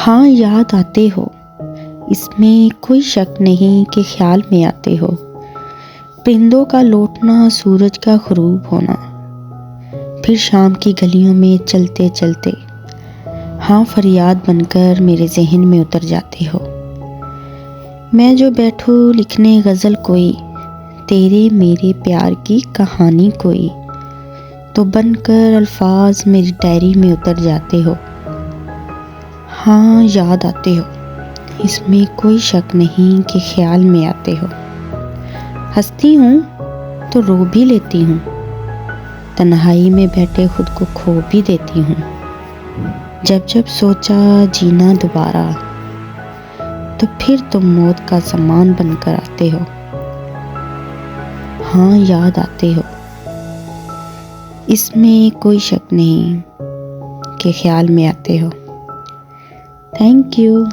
हाँ, याद आते हो, इसमें कोई शक नहीं कि ख्याल में आते हो। परिंदों का लौटना, सूरज का ग़ुरूब होना, फिर शाम की गलियों में चलते चलते हाँ फरियाद बनकर मेरे ज़हन में उतर जाते हो। मैं जो बैठूं लिखने गज़ल कोई, तेरे मेरे प्यार की कहानी कोई, तो बनकर अल्फाज मेरी डायरी में उतर जाते हो। हाँ, याद आते हो, इसमें कोई शक नहीं कि ख्याल में आते हो। हंसती हूँ तो रो भी लेती हूँ, तन्हाई में बैठे खुद को खो भी देती हूँ। जब जब सोचा जीना दोबारा, तो फिर तुम मौत का सामान बनकर आते हो। हाँ, याद आते हो, इसमें कोई शक नहीं कि ख्याल में आते हो। Thank you.